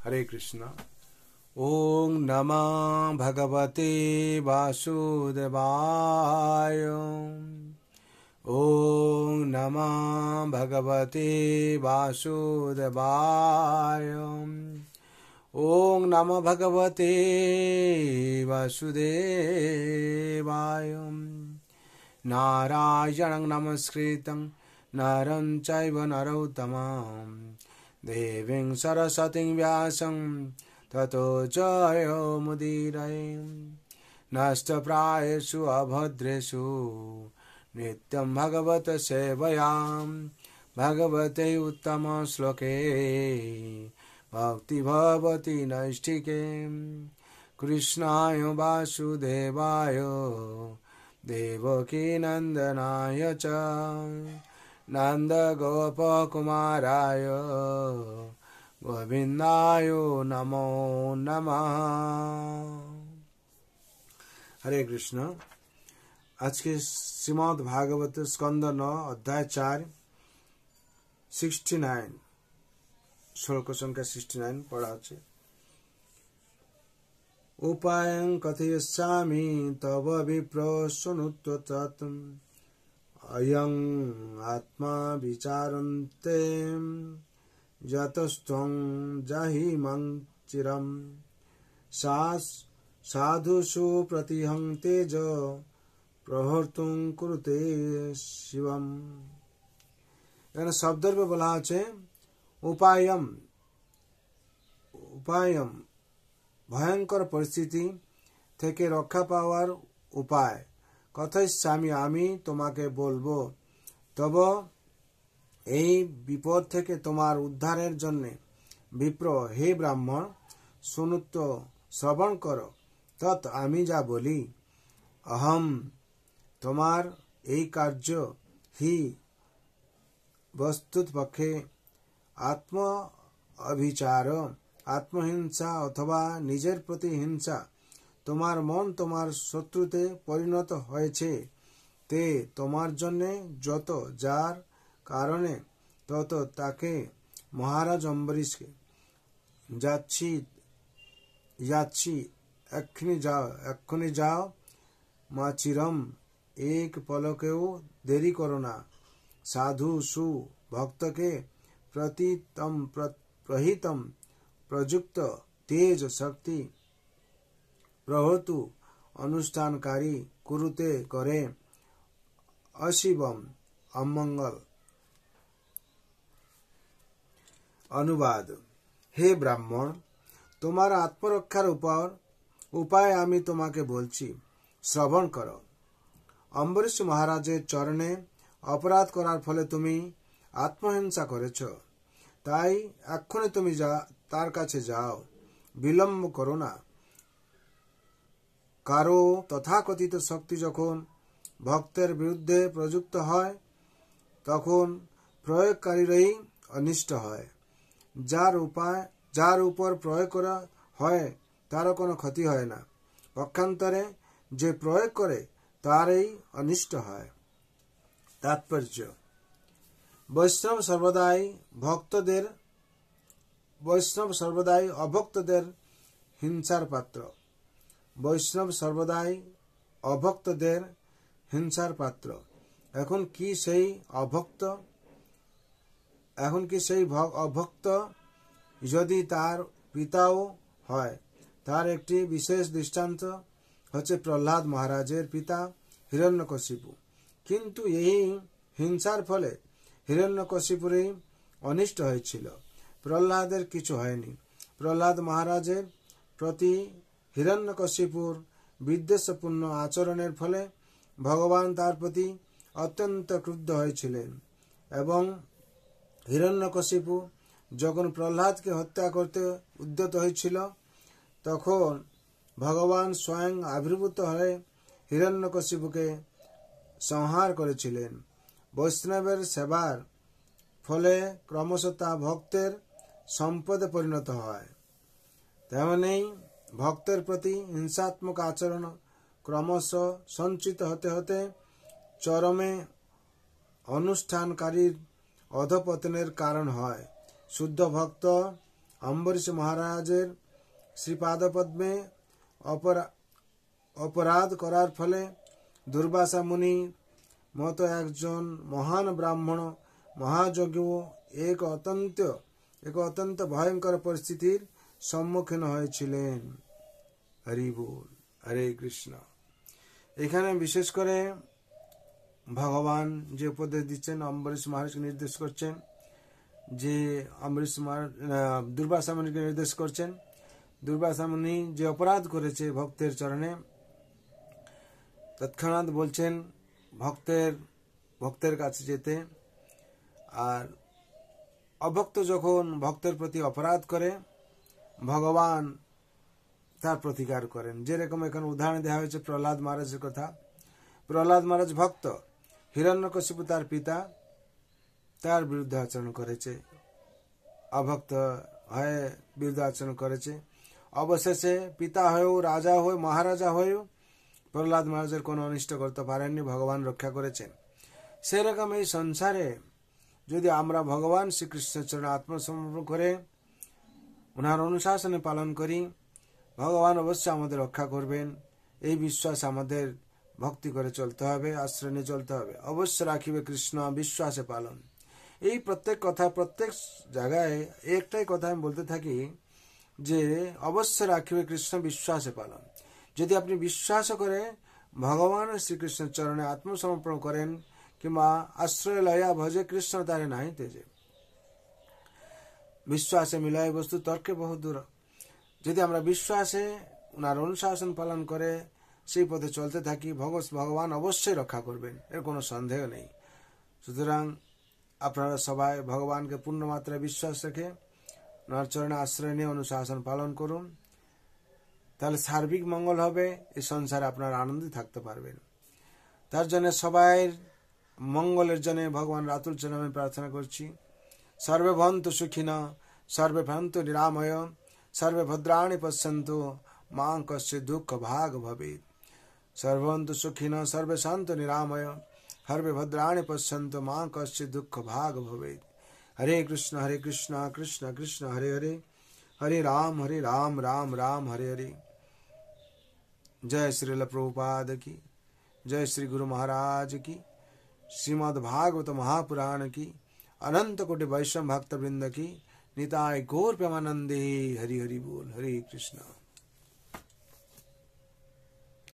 हरे कृष्ण। ओम नमः भगवते वासुदेवाय। ओम नमः भगवते वासुदेवाय। ओम नमः भगवते वासुदेवाय। नारायणं नमस्कृतं नरं चैव नरोत्तमं देवीं सरस्वतीं व्यासं ततो जयमुदीरये। नष्टप्रायेषु अभद्रेषु नित्यं भगवत सेवयां भगवते उत्तमश्लोके भक्ति भवति नैष्ठिके। कृष्णाय वासुदेवाय देवकी नंदनाय च नंदगोपकुमाराय गोविंदाय नमो नमः। हरे कृष्ण। आज के श्रीमद् भागवत स्कंद 9 अध्याय 4 69 श्लोक संख्या 69 पढ़ा আছে। उपायं कथयिष्यामि तव विप्र शृणुत्व तत् अयं आत्मा विचारन्ते यतस्त्वं जाहिमं चिरं साधुषु प्रतिहं तेज प्रहर्तुं कुरुते शिवम। এখানে শব্দের বলা আছে উপায়ম। উপায়ম ভয়ঙ্কর পরিস্থিতি থেকে রক্ষা পাওয়ার উপায়। কথয়িষ্যামি আমি তোমাকে বলবো। তব এই বিপদ থেকে তোমার উদ্ধারের জন্য বিপ্র হে ব্রাহ্মণ শুনুত্ব শ্রবণ করো। তৎ আমি যা বলি অহম তোমার এই কার্য হি বস্তুত পক্ষে আত্ম অভিচার আত্মহিংসা অথবা নিজের প্রতি হিংসা তোমার মন তোমার শত্রুতে পরিণত হয়েছে তে তোমার জন্য যত যার কারণে তত তাকে মহারাজ অম্বরীশকে যাচ্ছি এক্ষুনি যাও মা চিরম এক পলকেও দেরি করো না। সাধু সু ভক্তকে প্রহিতম প্রযুক্ত তেজ শক্তি প্রহতু অনুষ্ঠানকারী কুরুতে করে অশিবম অমঙ্গল। অনুবাদ। হে ব্রাহ্মণ তোমার আত্মরক্ষার উপায় আমি তোমাকে বলছি, শ্রবণ করো। অম্বরীশ মহারাজের চরণে অপরাধ করার ফলে তুমি আত্মহিংসা করেছ, তাই এক্ষুনি তুমি তার কাছে যাও, বিলম্ব করো না। কারো তথাকথিত শক্তি যখন ভক্তের বিরুদ্ধে প্রযুক্ত হয় তখন প্রয়োগকারীরাই অনিষ্ট হয়। যার উপর প্রয়োগ করা হয় তারও কোনো ক্ষতি হয় না, পক্ষান্তরে যে প্রয়োগ করে তারই অনিষ্ট হয়। তাৎপর্য। বৈষ্ণব সর্বদাই অভক্তদের হিংসার পাত্র। বৈষ্ণব সর্বদাই অভক্তদের হিংসার পাত্র। এখন কি সেই অভক্ত যদি তার পিতাও হয়? তার একটি বিশেষ দৃষ্টান্ত হচ্ছে প্রহ্লাদ মহারাজের পিতা হিরণ্যকশিপু। কিন্তু এই হিংসার ফলে হিরণ্যকশিপুরই অনিষ্ট হয়েছিল, প্রহ্লাদের কিছু হয়নি। প্রহ্লাদ মহারাজের প্রতি হিরণ্যকশিপুর বিদ্বেষপূর্ণ আচরণের ফলে ভগবান তার প্রতি অত্যন্ত ক্রুদ্ধ হয়েছিলেন এবং হিরণ্যকশিপু যখন প্রহ্লাদকে হত্যা করতে উদ্যত হয়েছিল তখন ভগবান স্বয়ং আবির্ভূত হয়ে হিরণ্যকশিপুকে সংহার করেছিলেন। বৈষ্ণবের সেবার ফলে ক্রমশ তা ভক্তের সম্পদে পরিণত হয়। তেমনি ভক্তের প্রতি হিংসাত্মক আচরণ ক্রমশ সঞ্চিত হতে হতে চরমে অনুষ্ঠানকারীর অধপতনের কারণ হয়। শুদ্ধ ভক্ত अम्बरीश महाराजेर श्रीपादपद्मे अपराध करार फले दुर्वासा मुनि मतो एकजन महान ब्राह्मण महायज्ञ एक अत्यंत भयंकर परिस्थितिर सम्मुखीन हयेछिलेन। हरि बोल, हरे कृष्ण। एखाने विशेष करे भगवान जे उपदेश दिच्छेन अम्बरीश महाराज के निर्देश करছেন जे अम्बरीश महाराज दुर्वासा मुनि के निर्देश करছেন दुर्वासा मुनि जे अपराध करेছে भक्तेर चरणे तत्क्षणात् बोलছেন भक्तेर काছে যেতে। আর अभक्त যখন ভক্তের প্রতি অপরাধ করে ভগবান তার প্রতিকার করেন। যেরকম এখানে উদাহরণ দেওয়া হয়েছে প্রহ্লাদ মহারাজের কথা। প্রহ্লাদ মহারাজ ভক্ত, হিরণ্যকশিপু তার পিতা, তার বিরুদ্ধে আচরণ করেছে, অভক্ত হয়ে বিরুদ্ধে আচরণ করেছে। অবশেষে পিতা হয়েও রাজা হয়ে মহারাজা হয়েও প্রহ্লাদ মহারাজের কোনো অনিষ্ট করতে পারেননি, ভগবান রক্ষা করেছেন। সেরকম এই সংসারে যদি আমরা ভগবান শ্রীকৃষ্ণের চরণে আত্মসমর্পণ করে ওনার অনুশাসনে পালন করি ভগবান অবশ্যই আমাদের রক্ষা করবেন। এই বিশ্বাস আমাদের ভক্তি করে চলতে হবে, আশ্রয় নিয়ে চলতে হবে। অবশ্য রাখিবে কৃষ্ণ বিশ্বাসে পালন। এই প্রত্যেক কথা প্রত্যেক জায়গায় একটাই কথা আমি বলতে থাকি যে অবশ্য রাখিবে কৃষ্ণ বিশ্বাসে পালন। যদি আপনি বিশ্বাস করে ভগবান শ্রীকৃষ্ণের চরণে আত্মসমর্পণ করেন কিংবা আশ্রয় লয়া ভজে কৃষ্ণ তারে নাহি তেজে। বিশ্বাসে মিলায় বস্তু তর্কে বহু দূর। যদি আমরা বিশ্বাসে ওনার অনুশাসন পালন করে সেই পথে চলতে থাকি ভগবান অবশ্যই রক্ষা করবেন, এর কোনো সন্দেহ নেই। সুতরাং আপনারা সবাই ভগবানকে পূর্ণ মাত্রায় বিশ্বাস রেখে ওনার চরণে আশ্রয় নিয়ে অনুশাসন পালন করুন, তাহলে সার্বিক মঙ্গল হবে, এই সংসারে আপনারা আনন্দে থাকতে পারবেন। তার জন্য সবাই মঙ্গলের জন্য ভগবান আতুল চরণে আমি প্রার্থনা করছি। সর্বে ভন্তু সুখিনা সর্বে ভন্তু নিরাময় सर्वे भद्राणि पश्यन्तु मां कस्य दुःख भाग भवेत्। सर्वन्तु सुखिनः सर्वे सन्तु निरामय सर्वे भद्राणि पश्यन्तु मां कस्य दुःख भाग भवेत्। हरे कृष्ण कृष्ण कृष्ण हरे हरे हरे राम राम राम हरे हरे। जय श्रील प्रभुपाद की जय, श्री गुरु महाराज की, श्रीमद् भागवत महापुराण की, अनंत कोटि वैष्णव भक्त वृंद की, निताय गौर प्रेमानंदे। हरि हरि बोल, हरे कृष्ण।